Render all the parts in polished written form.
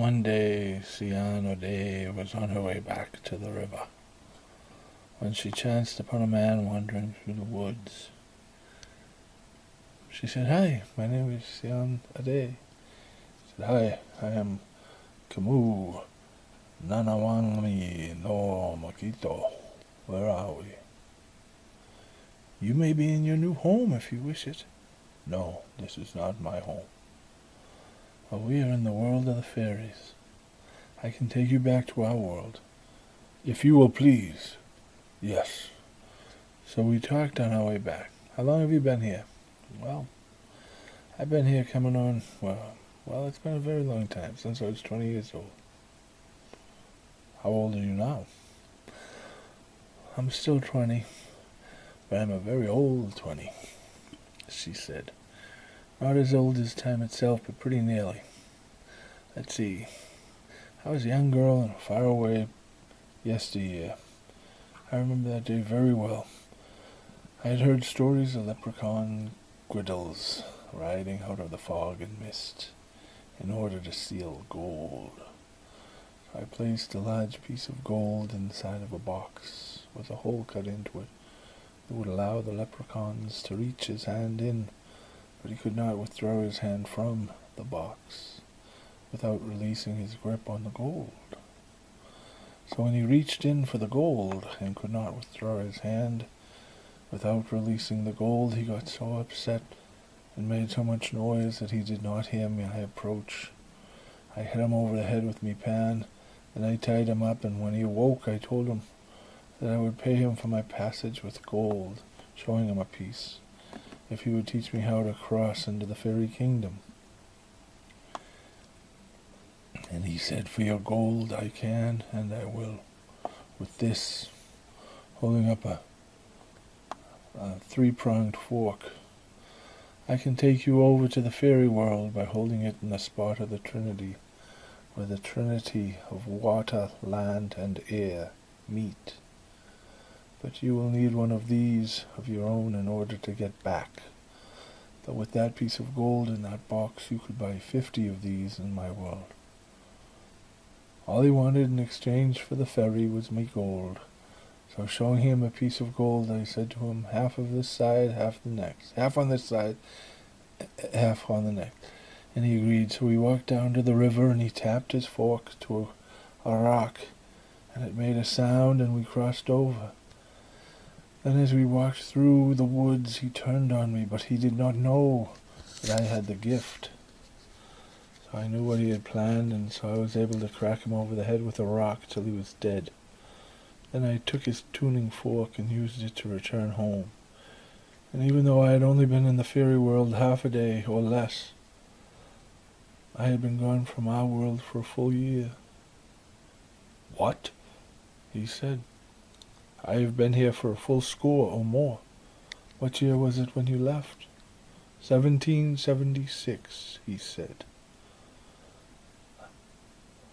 One day, sian adey was on her way back to the river, when she chanced upon a man wandering through the woods. She said, "Hi, my name is sian adey." He said, "Hi, I am Kamu Nunagawamimi no Mikoto. Where are we?" "You may be in your new home if you wish it." "No, this is not my home." "Well, we are in the world of the fairies. I can take you back to our world, if you will please." "Yes." So we talked on our way back. "How long have you been here?" "Well, I've been here coming on, well, it's been a very long time, since I was 20 years old." "How old are you now?" "I'm still 20, but I'm a very old 20, she said. "Not as old as time itself, but pretty nearly. Let's see. I was a young girl in a faraway yesteryear. I remember that day very well. I had heard stories of leprechaun gwyddels riding out of the fog and mist in order to steal gold. So I placed a large piece of gold inside of a box with a hole cut into it that would allow the leprechauns to reach his hand in, but he could not withdraw his hand from the box without releasing his grip on the gold. So when he reached in for the gold and could not withdraw his hand without releasing the gold, he got so upset and made so much noise that he did not hear me approach. I hit him over the head with me pan, and I tied him up, and when he awoke I told him that I would pay him for my passage with gold, showing him a piece, if he would teach me how to cross into the fairy kingdom. And he said, "For your gold I can, and I will." With this, holding up a three-pronged fork, "I can take you over to the fairy world by holding it in the spot of the trinity, where the trinity of water, land, and air meet. But you will need one of these of your own in order to get back. But with that piece of gold in that box, you could buy 50 of these in my world." All he wanted in exchange for the ferry was me gold. So showing him a piece of gold, I said to him, "Half of this side, half the next. Half on this side, half on the next." And he agreed. So we walked down to the river, and he tapped his fork to a rock, and it made a sound, and we crossed over. Then as we walked through the woods, he turned on me, but he did not know that I had the gift. So I knew what he had planned, and so I was able to crack him over the head with a rock till he was dead. Then I took his tuning fork and used it to return home. And even though I had only been in the fairy world half a day or less, I had been gone from our world for a full year. "What?" he said. "I have been here for a full score or more. What year was it when you left?" 1776, he said.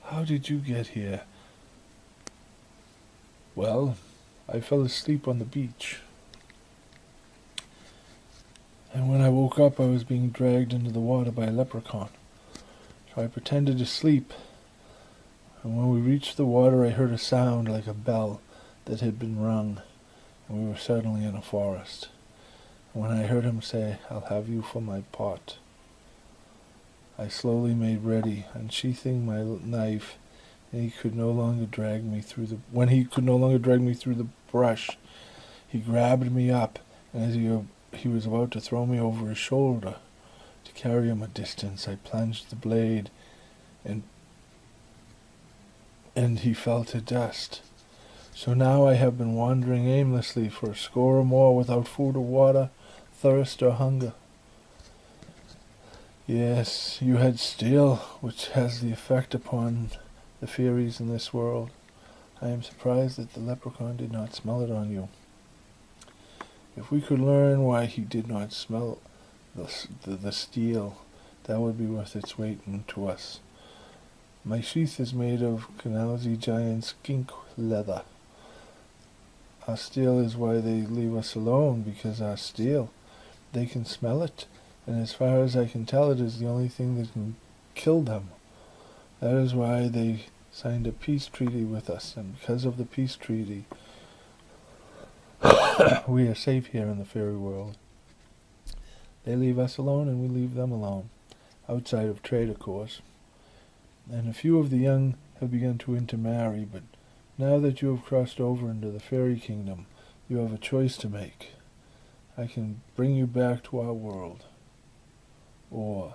"How did you get here?" "Well, I fell asleep on the beach. And when I woke up, I was being dragged into the water by a leprechaun. So I pretended to sleep. And when we reached the water, I heard a sound like a bell that had been rung, and we were suddenly in a forest. And when I heard him say, 'I'll have you for my pot,' I slowly made ready, unsheathing my knife, and when he could no longer drag me through the brush, he grabbed me up, and as he was about to throw me over his shoulder to carry him a distance, I plunged the blade, and he fell to dust. So now I have been wandering aimlessly for a score or more without food or water, thirst or hunger. Yes, you had steel, which has the effect upon the fairies in this world. I am surprised that the leprechaun did not smell it on you. If we could learn why he did not smell the steel, that would be worth its weight to us. My sheath is made of Kanauzi giant skink leather. Our steel is why they leave us alone, because our steel, they can smell it, and as far as I can tell, it is the only thing that can kill them. That is why they signed a peace treaty with us, and because of the peace treaty, we are safe here in the fairy world. They leave us alone, and we leave them alone, outside of trade, of course. And a few of the young have begun to intermarry, but now that you have crossed over into the fairy kingdom, you have a choice to make. I can bring you back to our world. Or,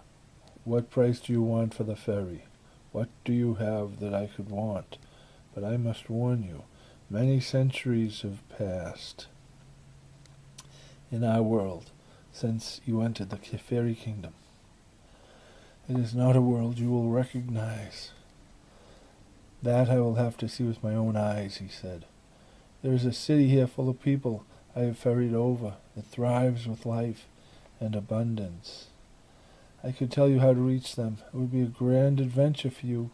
what price do you want for the ferry? What do you have that I could want? But I must warn you, many centuries have passed in our world since you entered the fairy kingdom. It is not a world you will recognize. That I will have to see with my own eyes, he said. There is a city here full of people I have ferried over that thrives with life and abundance. I could tell you how to reach them. It would be a grand adventure for you.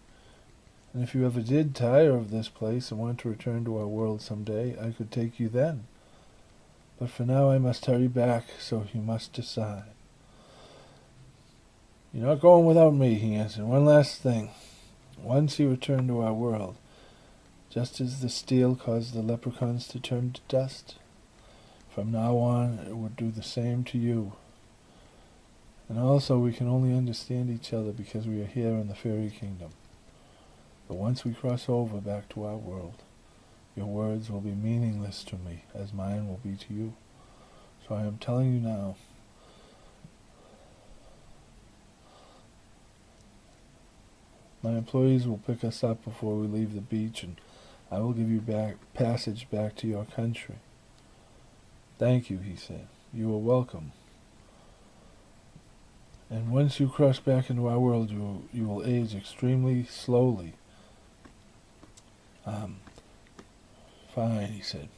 And if you ever did tire of this place and want to return to our world someday, I could take you then. But for now I must hurry back, so you must decide. You're not going without me, he answered. One last thing. Once you return to our world, just as the steel caused the leprechauns to turn to dust, from now on it would do the same to you. And also we can only understand each other because we are here in the fairy kingdom. But once we cross over back to our world, your words will be meaningless to me, as mine will be to you. So I am telling you now. My employees will pick us up before we leave the beach, and I will give you passage back to your country. Thank you, he said. You are welcome. And once you cross back into our world, you will age extremely slowly. Fine, he said.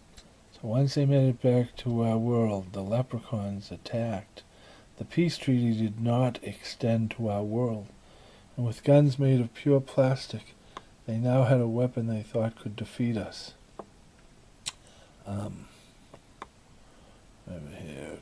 So once they made it back to our world, the leprechauns attacked. The peace treaty did not extend to our world, and with guns made of pure plastic, they now had a weapon they thought could defeat us. Over here.